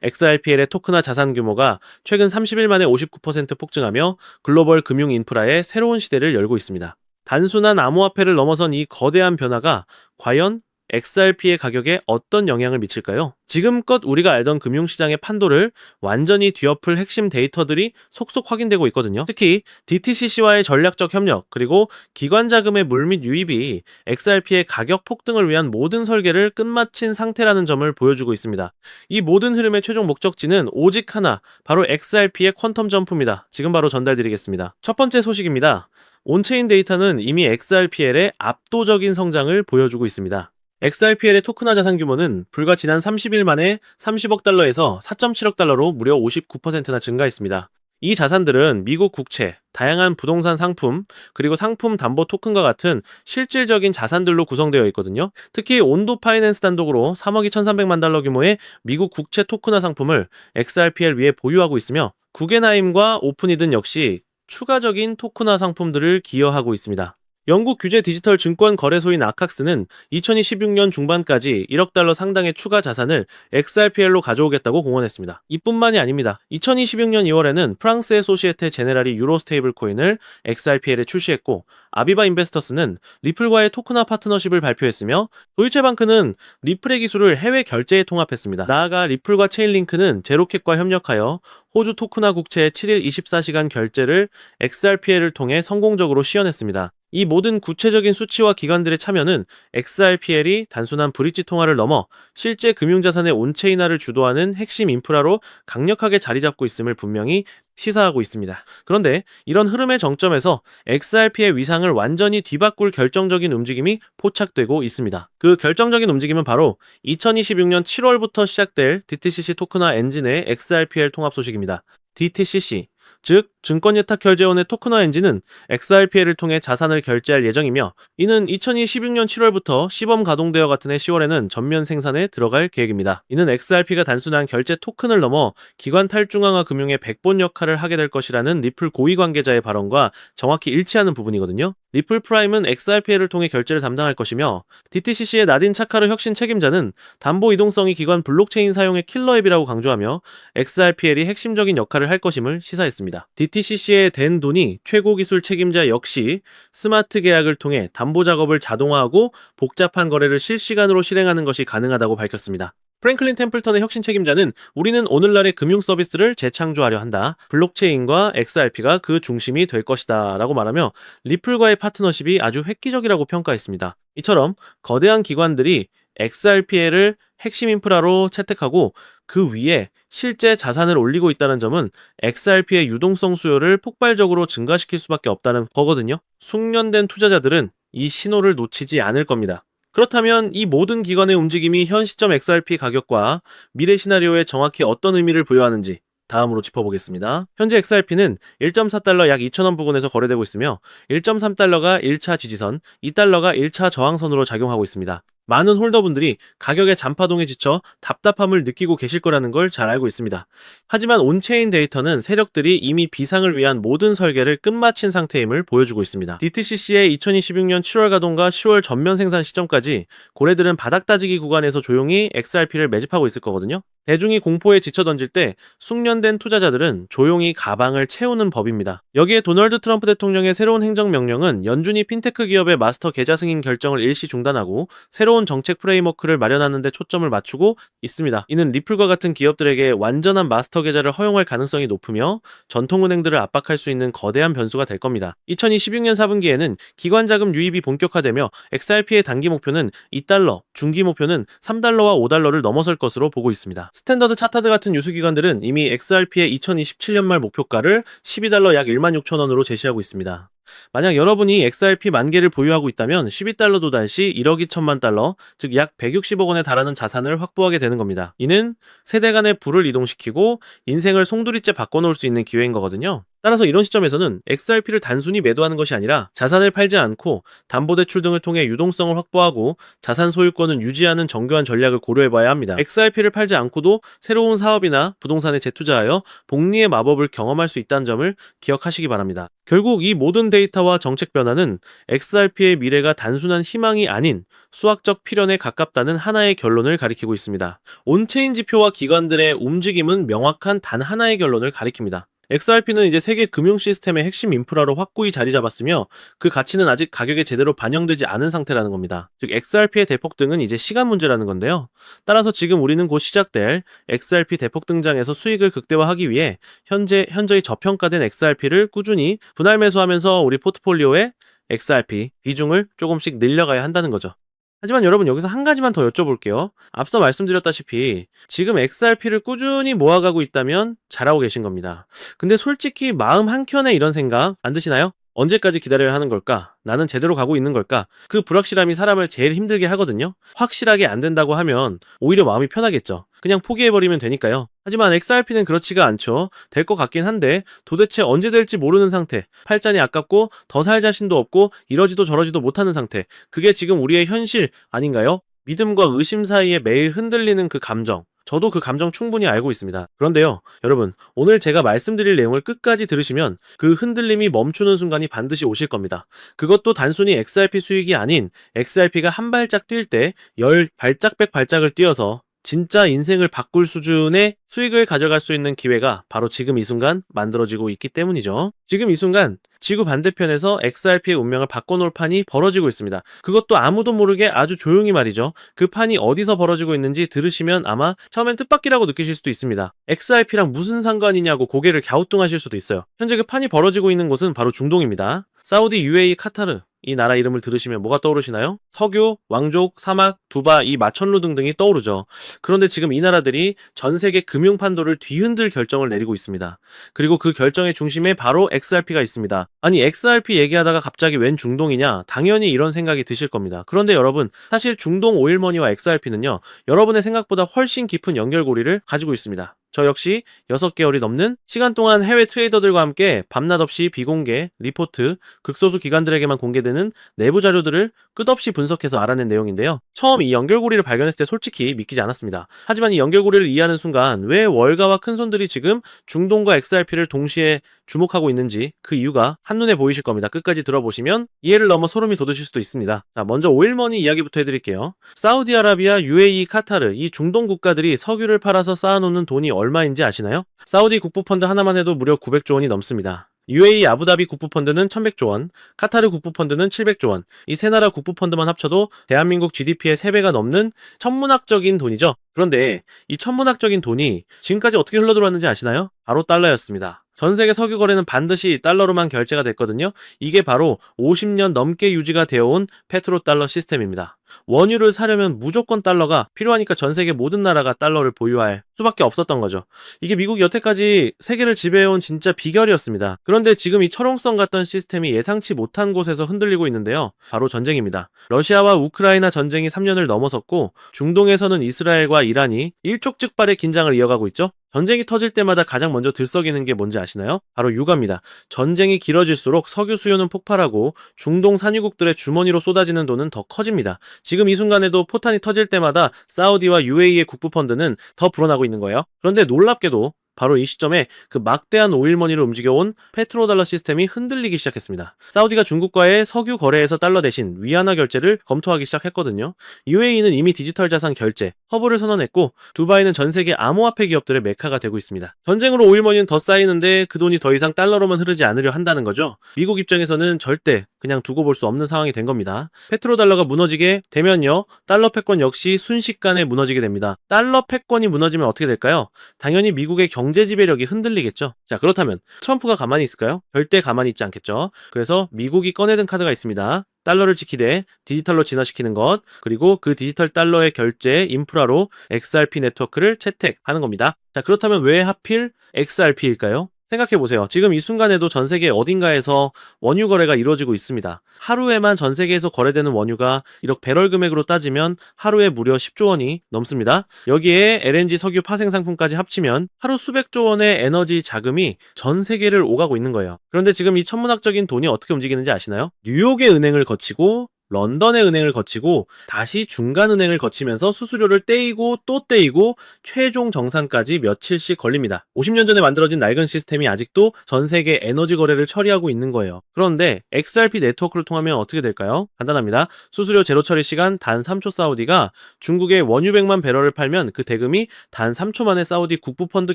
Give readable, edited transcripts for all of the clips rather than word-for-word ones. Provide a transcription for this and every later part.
XRPL의 토크나 자산 규모가 최근 30일 만에 59% 폭증하며 글로벌 금융 인프라의 새로운 시대를 열고 있습니다. 단순한 암호화폐를 넘어선 이 거대한 변화가 과연 XRP의 가격에 어떤 영향을 미칠까요? 지금껏 우리가 알던 금융시장의 판도를 완전히 뒤엎을 핵심 데이터들이 속속 확인되고 있거든요. 특히 DTCC와의 전략적 협력, 그리고 기관 자금의 물밑 유입이 XRP의 가격 폭등을 위한 모든 설계를 끝마친 상태라는 점을 보여주고 있습니다. 이 모든 흐름의 최종 목적지는 오직 하나, 바로 XRP의 퀀텀 점프입니다. 지금 바로 전달드리겠습니다. 첫 번째 소식입니다. 온체인 데이터는 이미 XRPL의 압도적인 성장을 보여주고 있습니다. XRPL의 토크나 자산 규모는 불과 지난 30일 만에 30억 달러에서 4.7억 달러로 무려 59%나 증가했습니다. 이 자산들은 미국 국채, 다양한 부동산 상품, 그리고 상품 담보 토큰과 같은 실질적인 자산들로 구성되어 있거든요. 특히 온도 파이낸스 단독으로 3억 2,300만 달러 규모의 미국 국채 토크나 상품을 XRPL 위에 보유하고 있으며, 구겐하임과 오픈이든 역시 추가적인 토크나 상품들을 기여하고 있습니다. 영국 규제 디지털 증권 거래소인 아칵스는 2026년 중반까지 1억 달러 상당의 추가 자산을 XRPL로 가져오겠다고 공언했습니다. 이뿐만이 아닙니다. 2026년 2월에는 프랑스의 소시에테 제네랄이 유로 스테이블 코인을 XRPL에 출시했고, 아비바 인베스터스는 리플과의 토크나 파트너십을 발표했으며, 도이체방크는 리플의 기술을 해외 결제에 통합했습니다. 나아가 리플과 체인링크는 제로캣과 협력하여 호주 토크나 국채의 7일 24시간 결제를 XRPL을 통해 성공적으로 시연했습니다. 이 모든 구체적인 수치와 기관들의 참여는 XRPL이 단순한 브릿지 통화를 넘어 실제 금융자산의 온체인화를 주도하는 핵심 인프라로 강력하게 자리 잡고 있음을 분명히 시사하고 있습니다. 그런데 이런 흐름의 정점에서 XRP의 위상을 완전히 뒤바꿀 결정적인 움직임이 포착되고 있습니다. 그 결정적인 움직임은 바로 2026년 7월부터 시작될 DTCC 토크나 엔진의 XRPL 통합 소식입니다. DTCC, 즉 증권예탁결제원의 토크나 엔진은 XRPL을 통해 자산을 결제할 예정이며, 이는 2026년 7월부터 시범 가동되어 같은 해 10월에는 전면 생산에 들어갈 계획입니다. 이는 XRP가 단순한 결제 토큰을 넘어 기관 탈중앙화 금융의 백본 역할을 하게 될 것이라는 리플 고위 관계자의 발언과 정확히 일치하는 부분이거든요. 리플 프라임은 XRPL을 통해 결제를 담당할 것이며, DTCC의 나딘 차카르 혁신 책임자는 담보 이동성이 기관 블록체인 사용의 킬러 앱이라고 강조하며 XRPL이 핵심적인 역할을 할 것임을 시사했습니다. DTCC에 댄 돈이 최고 기술 책임자 역시 스마트 계약을 통해 담보 작업을 자동화하고 복잡한 거래를 실시간으로 실행하는 것이 가능하다고 밝혔습니다. 프랭클린 템플턴의 혁신 책임자는 우리는 오늘날의 금융 서비스를 재창조하려 한다. 블록체인과 XRP가 그 중심이 될 것이다. 라고 말하며 리플과의 파트너십이 아주 획기적이라고 평가했습니다. 이처럼 거대한 기관들이 XRPL을 핵심 인프라로 채택하고 그 위에 실제 자산을 올리고 있다는 점은 XRP의 유동성 수요를 폭발적으로 증가시킬 수밖에 없다는 거거든요. 숙련된 투자자들은 이 신호를 놓치지 않을 겁니다. 그렇다면 이 모든 기관의 움직임이 현 시점 XRP 가격과 미래 시나리오에 정확히 어떤 의미를 부여하는지 다음으로 짚어보겠습니다. 현재 XRP는 1.4달러 약 2,000원 부근에서 거래되고 있으며 1.3달러가 1차 지지선, 2달러가 1차 저항선으로 작용하고 있습니다. 많은 홀더분들이 가격의 잔파동에 지쳐 답답함을 느끼고 계실 거라는 걸 잘 알고 있습니다. 하지만 온체인 데이터는 세력들이 이미 비상을 위한 모든 설계를 끝마친 상태임을 보여주고 있습니다. DTCC의 2026년 7월 가동과 10월 전면 생산 시점까지 고래들은 바닥 따지기 구간에서 조용히 XRP를 매집하고 있을 거거든요. 대중이 공포에 지쳐 던질 때 숙련된 투자자들은 조용히 가방을 채우는 법입니다. 여기에 도널드 트럼프 대통령의 새로운 행정명령은 연준이 핀테크 기업의 마스터 계좌 승인 결정을 일시 중단하고 새로운 정책 프레임워크를 마련하는 데 초점을 맞추고 있습니다. 이는 리플과 같은 기업들에게 완전한 마스터 계좌를 허용할 가능성이 높으며 전통은행들을 압박할 수 있는 거대한 변수가 될 겁니다. 2026년 4분기에는 기관 자금 유입이 본격화되며 XRP의 단기 목표는 2달러, 중기 목표는 3달러와 5달러를 넘어설 것으로 보고 있습니다. 스탠더드 차타드 같은 유수기관들은 이미 XRP의 2027년 말 목표가를 12달러 약 16,000원으로 제시하고 있습니다. 만약 여러분이 XRP 만 개를 보유하고 있다면 12달러 도달 시 1억 2천만 달러, 즉 약 160억 원에 달하는 자산을 확보하게 되는 겁니다. 이는 세대 간의 부를 이동시키고 인생을 송두리째 바꿔놓을 수 있는 기회인 거거든요. 따라서 이런 시점에서는 XRP를 단순히 매도하는 것이 아니라 자산을 팔지 않고 담보대출 등을 통해 유동성을 확보하고 자산 소유권은 유지하는 정교한 전략을 고려해봐야 합니다. XRP를 팔지 않고도 새로운 사업이나 부동산에 재투자하여 복리의 마법을 경험할 수 있다는 점을 기억하시기 바랍니다. 결국 이 모든 데이터와 정책 변화는 XRP의 미래가 단순한 희망이 아닌 수학적 필연에 가깝다는 하나의 결론을 가리키고 있습니다. 온체인 지표와 기관들의 움직임은 명확한 단 하나의 결론을 가리킵니다. XRP는 이제 세계 금융 시스템의 핵심 인프라로 확고히 자리 잡았으며 그 가치는 아직 가격에 제대로 반영되지 않은 상태라는 겁니다. 즉 XRP의 대폭등은 이제 시간 문제라는 건데요. 따라서 지금 우리는 곧 시작될 XRP 대폭 등장에서 수익을 극대화하기 위해 현저히 저평가된 XRP를 꾸준히 분할 매수하면서 우리 포트폴리오에 XRP 비중을 조금씩 늘려가야 한다는 거죠. 하지만 여러분 여기서 한 가지만 더 여쭤볼게요. 앞서 말씀드렸다시피 지금 XRP를 꾸준히 모아가고 있다면 잘하고 계신 겁니다. 근데 솔직히 마음 한켠에 이런 생각 안 드시나요? 언제까지 기다려야 하는 걸까? 나는 제대로 가고 있는 걸까? 그 불확실함이 사람을 제일 힘들게 하거든요. 확실하게 안 된다고 하면 오히려 마음이 편하겠죠. 그냥 포기해버리면 되니까요. 하지만 XRP는 그렇지가 않죠. 될 것 같긴 한데 도대체 언제 될지 모르는 상태, 팔자니 아깝고 더 살 자신도 없고 이러지도 저러지도 못하는 상태, 그게 지금 우리의 현실 아닌가요? 믿음과 의심 사이에 매일 흔들리는 그 감정, 저도 그 감정 충분히 알고 있습니다. 그런데요, 여러분, 오늘 제가 말씀드릴 내용을 끝까지 들으시면 그 흔들림이 멈추는 순간이 반드시 오실 겁니다. 그것도 단순히 XRP 수익이 아닌 XRP가 한 발짝 뛸 때 10발짝백 발짝을 뛰어서 진짜 인생을 바꿀 수준의 수익을 가져갈 수 있는 기회가 바로 지금 이 순간 만들어지고 있기 때문이죠. 지금 이 순간 지구 반대편에서 XRP의 운명을 바꿔놓을 판이 벌어지고 있습니다. 그것도 아무도 모르게 아주 조용히 말이죠. 그 판이 어디서 벌어지고 있는지 들으시면 아마 처음엔 뜻밖이라고 느끼실 수도 있습니다. XRP랑 무슨 상관이냐고 고개를 갸우뚱하실 수도 있어요. 현재 그 판이 벌어지고 있는 곳은 바로 중동입니다. 사우디, UAE, 카타르, 이 나라 이름을 들으시면 뭐가 떠오르시나요? 석유, 왕족, 사막, 두바, 이 마천루 등등이 떠오르죠. 그런데 지금 이 나라들이 전 세계 금융 판도를 뒤흔들 결정을 내리고 있습니다. 그리고 그 결정의 중심에 바로 XRP가 있습니다. 아니, XRP 얘기하다가 갑자기 웬 중동이냐? 당연히 이런 생각이 드실 겁니다. 그런데 여러분, 사실 중동 오일머니와 XRP는요, 여러분의 생각보다 훨씬 깊은 연결고리를 가지고 있습니다. 저 역시 6개월이 넘는 시간 동안 해외 트레이더들과 함께 밤낮 없이 비공개, 리포트, 극소수 기관들에게만 공개되는 내부 자료들을 끝없이 분석해서 알아낸 내용인데요. 처음 이 연결고리를 발견했을 때 솔직히 믿기지 않았습니다. 하지만 이 연결고리를 이해하는 순간 왜 월가와 큰손들이 지금 중동과 XRP를 동시에 주목하고 있는지 그 이유가 한눈에 보이실 겁니다. 끝까지 들어보시면 이해를 넘어 소름이 돋으실 수도 있습니다. 자, 먼저 오일머니 이야기부터 해드릴게요. 사우디아라비아, UAE, 카타르 이 중동 국가들이 석유를 팔아서 쌓아놓는 돈이 얼마인지 아시나요? 사우디 국부펀드 하나만 해도 무려 900조 원이 넘습니다. UAE 아부다비 국부펀드는 1100조 원, 카타르 국부펀드는 700조 원, 이 세 나라 국부펀드만 합쳐도 대한민국 GDP의 3배가 넘는 천문학적인 돈이죠. 그런데 이 천문학적인 돈이 지금까지 어떻게 흘러들어왔는지 아시나요? 바로 달러였습니다. 전 세계 석유 거래는 반드시 달러로만 결제가 됐거든요. 이게 바로 50년 넘게 유지가 되어온 페트로달러 시스템입니다. 원유를 사려면 무조건 달러가 필요하니까 전 세계 모든 나라가 달러를 보유할 수밖에 없었던 거죠. 이게 미국이 여태까지 세계를 지배해온 진짜 비결이었습니다. 그런데 지금 이 철옹성 같던 시스템이 예상치 못한 곳에서 흔들리고 있는데요. 바로 전쟁입니다. 러시아와 우크라이나 전쟁이 3년을 넘어섰고 중동에서는 이스라엘과 이란이 일촉즉발의 긴장을 이어가고 있죠. 전쟁이 터질 때마다 가장 먼저 들썩이는 게 뭔지 아시나요? 바로 유가입니다. 전쟁이 길어질수록 석유 수요는 폭발하고 중동 산유국들의 주머니로 쏟아지는 돈은 더 커집니다. 지금 이 순간에도 포탄이 터질 때마다 사우디와 UAE의 국부펀드는 더 불어나고 있는 거예요. 그런데 놀랍게도 바로 이 시점에 그 막대한 오일머니를 움직여온 페트로달러 시스템이 흔들리기 시작했습니다. 사우디가 중국과의 석유 거래에서 달러 대신 위안화 결제를 검토하기 시작했거든요. UAE는 이미 디지털 자산 결제, 허브를 선언했고 두바이는 전 세계 암호화폐 기업들의 메카가 되고 있습니다. 전쟁으로 오일머니는 더 쌓이는데 그 돈이 더 이상 달러로만 흐르지 않으려 한다는 거죠. 미국 입장에서는 절대 그냥 두고 볼 수 없는 상황이 된 겁니다. 페트로달러가 무너지게 되면요, 달러 패권 역시 순식간에 무너지게 됩니다. 달러 패권이 무너지면 어떻게 될까요? 당연히 미국의 경제 지배력이 흔들리겠죠. 자, 그렇다면 트럼프가 가만히 있을까요? 절대 가만히 있지 않겠죠. 그래서 미국이 꺼내든 카드가 있습니다. 달러를 지키되 디지털로 진화시키는 것, 그리고 그 디지털 달러의 결제 인프라로 XRP 네트워크를 채택하는 겁니다. 자, 그렇다면 왜 하필 XRP일까요? 생각해보세요. 지금 이 순간에도 전 세계 어딘가에서 원유 거래가 이루어지고 있습니다. 하루에만 전 세계에서 거래되는 원유가 1억 배럴 금액으로 따지면 하루에 무려 10조 원이 넘습니다. 여기에 LNG 석유 파생 상품까지 합치면 하루 수백조 원의 에너지 자금이 전 세계를 오가고 있는 거예요. 그런데 지금 이 천문학적인 돈이 어떻게 움직이는지 아시나요? 뉴욕의 은행을 거치고 런던의 은행을 거치고 다시 중간은행을 거치면서 수수료를 떼이고 또 떼이고 최종 정산까지 며칠씩 걸립니다. 50년 전에 만들어진 낡은 시스템이 아직도 전 세계 에너지 거래를 처리하고 있는 거예요. 그런데 XRP 네트워크를 통하면 어떻게 될까요? 간단합니다. 수수료 제로 처리 시간 단 3초 사우디가 중국에 원유 100만 배럴을 팔면 그 대금이 단 3초 만에 사우디 국부펀드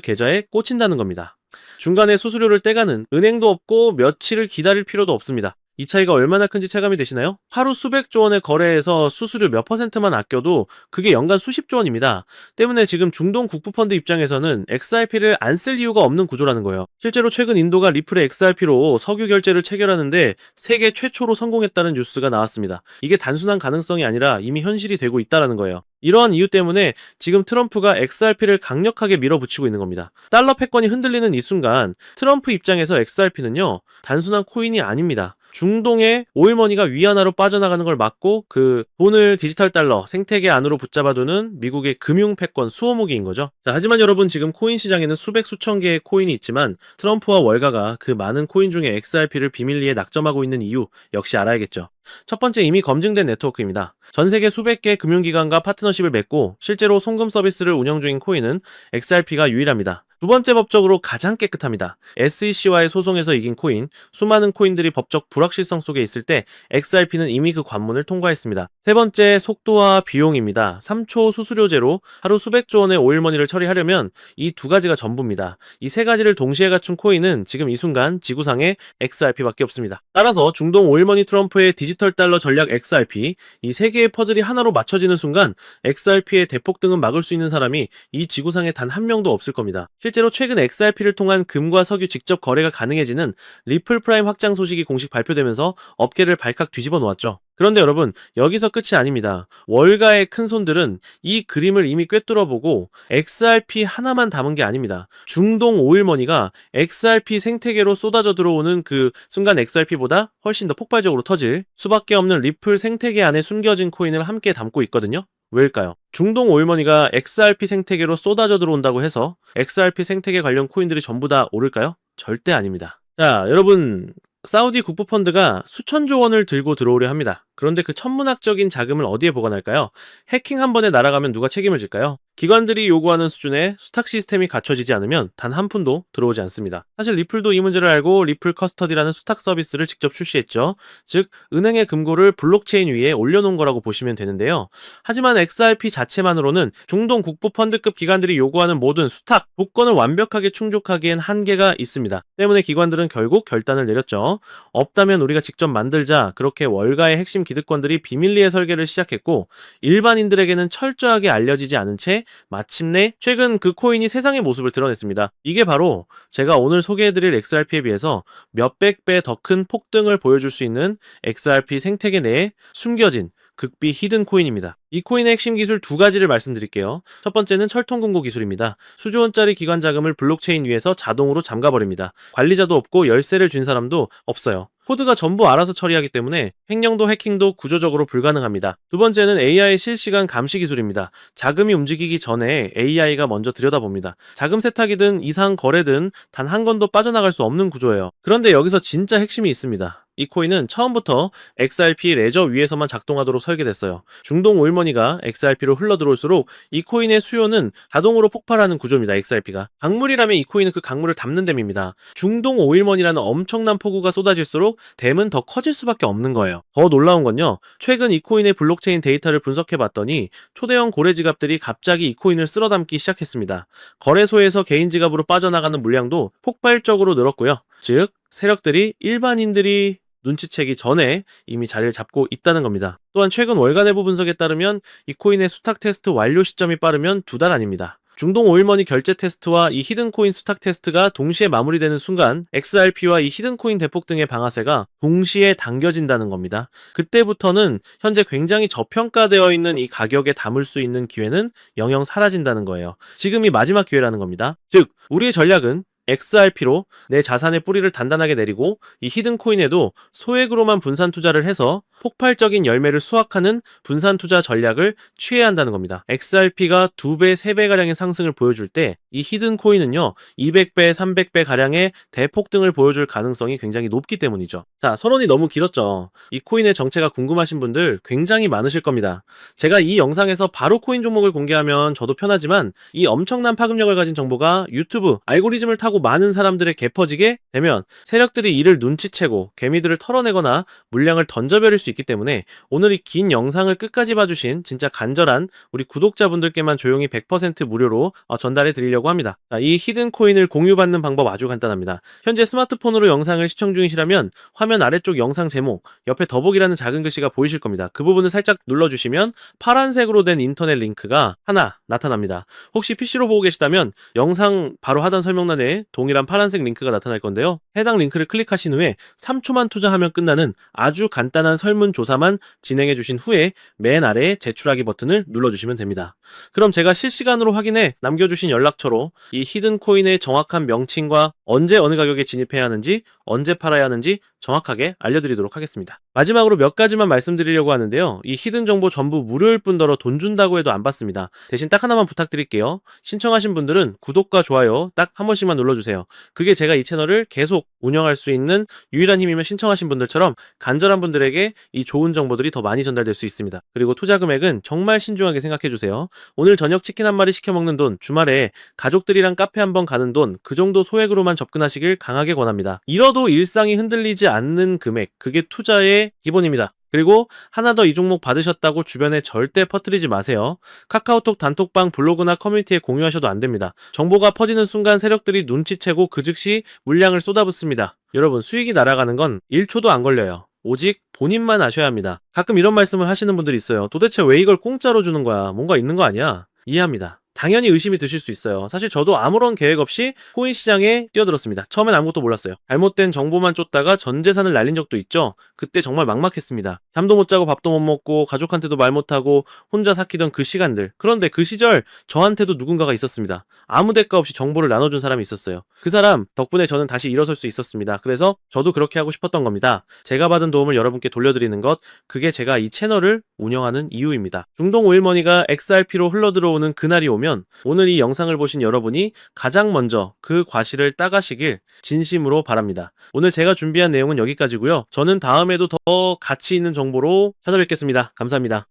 계좌에 꽂힌다는 겁니다. 중간에 수수료를 떼가는 은행도 없고 며칠을 기다릴 필요도 없습니다. 이 차이가 얼마나 큰지 체감이 되시나요? 하루 수백조 원의 거래에서 수수료 몇 퍼센트만 아껴도 그게 연간 수십조 원입니다. 때문에 지금 중동 국부펀드 입장에서는 XRP를 안 쓸 이유가 없는 구조라는 거예요. 실제로 최근 인도가 리플의 XRP로 석유 결제를 체결하는데 세계 최초로 성공했다는 뉴스가 나왔습니다. 이게 단순한 가능성이 아니라 이미 현실이 되고 있다는 거예요. 이러한 이유 때문에 지금 트럼프가 XRP를 강력하게 밀어붙이고 있는 겁니다. 달러 패권이 흔들리는 이 순간 트럼프 입장에서 XRP는요, 단순한 코인이 아닙니다. 중동의 오일머니가 위안화로 빠져나가는 걸 막고 그 돈을 디지털 달러 생태계 안으로 붙잡아두는 미국의 금융 패권 수호무기인 거죠. 자, 하지만 여러분, 지금 코인 시장에는 수백 수천 개의 코인이 있지만 트럼프와 월가가 그 많은 코인 중에 XRP를 비밀리에 낙점하고 있는 이유 역시 알아야겠죠. 첫 번째, 이미 검증된 네트워크입니다. 전 세계 수백 개 금융기관과 파트너십을 맺고 실제로 송금 서비스를 운영 중인 코인은 XRP가 유일합니다. 두 번째, 법적으로 가장 깨끗합니다. SEC와의 소송에서 이긴 코인, 수많은 코인들이 법적 불확실성 속에 있을 때 XRP는 이미 그 관문을 통과했습니다. 세 번째, 속도와 비용입니다. 3초 수수료제로 하루 수백조 원의 오일머니를 처리하려면 이 두 가지가 전부입니다. 이 세 가지를 동시에 갖춘 코인은 지금 이 순간 지구상에 XRP밖에 없습니다. 따라서 중동 오일머니 트럼프의 디지털 달러 전략 XRP, 이 세 개의 퍼즐이 하나로 맞춰지는 순간 XRP의 대폭등은 막을 수 있는 사람이 이 지구상에 단 한 명도 없을 겁니다. 실제로 최근 XRP를 통한 금과 석유 직접 거래가 가능해지는 리플 프라임 확장 소식이 공식 발표되면서 업계를 발칵 뒤집어 놓았죠. 그런데 여러분, 여기서 끝이 아닙니다. 월가의 큰 손들은 이 그림을 이미 꿰뚫어보고 XRP 하나만 담은 게 아닙니다. 중동 오일머니가 XRP 생태계로 쏟아져 들어오는 그 순간 XRP보다 훨씬 더 폭발적으로 터질 수밖에 없는 리플 생태계 안에 숨겨진 코인을 함께 담고 있거든요. 왜일까요? 중동 오일머니가 XRP 생태계로 쏟아져 들어온다고 해서 XRP 생태계 관련 코인들이 전부 다 오를까요? 절대 아닙니다. 자, 여러분, 사우디 국부펀드가 수천조 원을 들고 들어오려 합니다. 그런데 그 천문학적인 자금을 어디에 보관할까요? 해킹 한 번에 날아가면 누가 책임을 질까요? 기관들이 요구하는 수준의 수탁 시스템이 갖춰지지 않으면 단 한 푼도 들어오지 않습니다. 사실 리플도 이 문제를 알고 리플 커스터디라는 수탁 서비스를 직접 출시했죠. 즉, 은행의 금고를 블록체인 위에 올려놓은 거라고 보시면 되는데요. 하지만 XRP 자체만으로는 중동 국부펀드급 기관들이 요구하는 모든 수탁, 복권을 완벽하게 충족하기엔 한계가 있습니다. 때문에 기관들은 결국 결단을 내렸죠. 없다면 우리가 직접 만들자. 그렇게 월가의 핵심 기득권들이 비밀리에 설계를 시작했고 일반인들에게는 철저하게 알려지지 않은 채 마침내 최근 그 코인이 세상의 모습을 드러냈습니다. 이게 바로 제가 오늘 소개해드릴 XRP에 비해서 몇백 배 더 큰 폭등을 보여줄 수 있는 XRP 생태계 내에 숨겨진 극비 히든 코인입니다. 이 코인의 핵심 기술 두 가지를 말씀드릴게요. 첫 번째는 철통금고 기술입니다. 수조 원짜리 기관 자금을 블록체인 위에서 자동으로 잠가버립니다. 관리자도 없고 열쇠를 준 사람도 없어요. 코드가 전부 알아서 처리하기 때문에 횡령도 해킹도 구조적으로 불가능합니다. 두 번째는 AI 실시간 감시 기술입니다. 자금이 움직이기 전에 AI가 먼저 들여다봅니다. 자금 세탁이든 이상 거래든 단 한 건도 빠져나갈 수 없는 구조예요. 그런데 여기서 진짜 핵심이 있습니다. 이 코인은 처음부터 XRP 레저 위에서만 작동하도록 설계됐어요. 중동 오일머니가 XRP로 흘러들어올수록 이 코인의 수요는 자동으로 폭발하는 구조입니다. XRP가. 강물이라면 이 코인은 그 강물을 담는 댐입니다. 중동 오일머니라는 엄청난 폭우가 쏟아질수록 댐은 더 커질 수밖에 없는 거예요. 더 놀라운 건요, 최근 이 코인의 블록체인 데이터를 분석해봤더니 초대형 고래 지갑들이 갑자기 이 코인을 쓸어담기 시작했습니다. 거래소에서 개인 지갑으로 빠져나가는 물량도 폭발적으로 늘었고요. 즉, 세력들이 일반인들이 눈치채기 전에 이미 자리를 잡고 있다는 겁니다. 또한 최근 월가 내부 분석에 따르면 이 코인의 수탁 테스트 완료 시점이 빠르면 2달 아닙니다. 중동 오일머니 결제 테스트와 이 히든코인 수탁 테스트가 동시에 마무리되는 순간 XRP와 이 히든코인 대폭 등의 방아쇠가 동시에 당겨진다는 겁니다. 그때부터는 현재 굉장히 저평가되어 있는 이 가격에 담을 수 있는 기회는 영영 사라진다는 거예요. 지금이 마지막 기회라는 겁니다. 즉, 우리의 전략은 XRP로 내 자산의 뿌리를 단단하게 내리고 이 히든 코인에도 소액으로만 분산 투자를 해서 폭발적인 열매를 수확하는 분산 투자 전략을 취해야 한다는 겁니다. XRP가 2배, 3배 가량의 상승을 보여줄 때 이 히든 코인은요 200배, 300배 가량의 대폭등을 보여줄 가능성이 굉장히 높기 때문이죠. 자, 서론이 너무 길었죠. 이 코인의 정체가 궁금하신 분들 굉장히 많으실 겁니다. 제가 이 영상에서 바로 코인 종목을 공개하면 저도 편하지만 이 엄청난 파급력을 가진 정보가 유튜브 알고리즘을 타고 많은 사람들에게 개퍼지게 되면 세력들이 이를 눈치채고 개미들을 털어내거나 물량을 던져버릴 수 있기 때문에 오늘 이 긴 영상을 끝까지 봐주신 진짜 간절한 우리 구독자분들께만 조용히 100% 무료로 전달해 드리려고 합니다. 자, 이 히든 코인을 공유받는 방법 아주 간단합니다. 현재 스마트폰으로 영상을 시청 중이시라면 화면 아래쪽 영상 제목 옆에 더보기라는 작은 글씨가 보이실 겁니다. 그 부분을 살짝 눌러주시면 파란색으로 된 인터넷 링크가 하나 나타납니다. 혹시 PC로 보고 계시다면 영상 바로 하단 설명란에 동일한 파란색 링크가 나타날 건데요. 해당 링크를 클릭하신 후에 3초만 투자하면 끝나는 아주 간단한 설문조사만 진행해 주신 후에 맨 아래에 제출하기 버튼을 눌러주시면 됩니다. 그럼 제가 실시간으로 확인해 남겨주신 연락처로 이 히든 코인의 정확한 명칭과 언제 어느 가격에 진입해야 하는지 언제 팔아야 하는지 정확하게 알려드리도록 하겠습니다. 마지막으로 몇 가지만 말씀드리려고 하는데요. 이 히든 정보 전부 무료일 뿐더러 돈 준다고 해도 안 받습니다. 대신 딱 하나만 부탁드릴게요. 신청하신 분들은 구독과 좋아요 딱 한 번씩만 눌러주세요. 그게 제가 이 채널을 계속 운영할 수 있는 유일한 힘이면 신청하신 분들처럼 간절한 분들에게 이 좋은 정보들이 더 많이 전달될 수 있습니다. 그리고 투자 금액은 정말 신중하게 생각해주세요. 오늘 저녁 치킨 한 마리 시켜 먹는 돈, 주말에 가족들이랑 카페 한번 가는 돈, 그 정도 소액으로만 접근하시길 강하게 권합니다. 잃어도 일상이 흔들리지 않는 금액, 그게 투자의 기본입니다. 그리고 하나 더 이 종목 받으셨다고 주변에 절대 퍼뜨리지 마세요. 카카오톡 단톡방 블로그나 커뮤니티에 공유하셔도 안 됩니다. 정보가 퍼지는 순간 세력들이 눈치채고 그 즉시 물량을 쏟아붓습니다. 여러분, 수익이 날아가는 건 1초도 안 걸려요. 오직 본인만 아셔야 합니다. 가끔 이런 말씀을 하시는 분들이 있어요. 도대체 왜 이걸 공짜로 주는 거야? 뭔가 있는 거 아니야? 이해합니다. 당연히 의심이 드실 수 있어요. 사실 저도 아무런 계획 없이 코인 시장에 뛰어들었습니다. 처음엔 아무것도 몰랐어요. 잘못된 정보만 쫓다가 전 재산을 날린 적도 있죠. 그때 정말 막막했습니다. 잠도 못 자고 밥도 못 먹고 가족한테도 말 못하고 혼자 삭히던 그 시간들. 그런데 그 시절 저한테도 누군가가 있었습니다. 아무 대가 없이 정보를 나눠준 사람이 있었어요. 그 사람 덕분에 저는 다시 일어설 수 있었습니다. 그래서 저도 그렇게 하고 싶었던 겁니다. 제가 받은 도움을 여러분께 돌려드리는 것, 그게 제가 이 채널을 운영하는 이유입니다. 중동 오일머니가 XRP로 흘러들어오는 그날이 오면 오늘 이 영상을 보신 여러분이 가장 먼저 그 과실을 따가시길 진심으로 바랍니다. 오늘 제가 준비한 내용은 여기까지고요. 저는 다음에도 더 가치 있는 정보로 찾아뵙겠습니다. 감사합니다.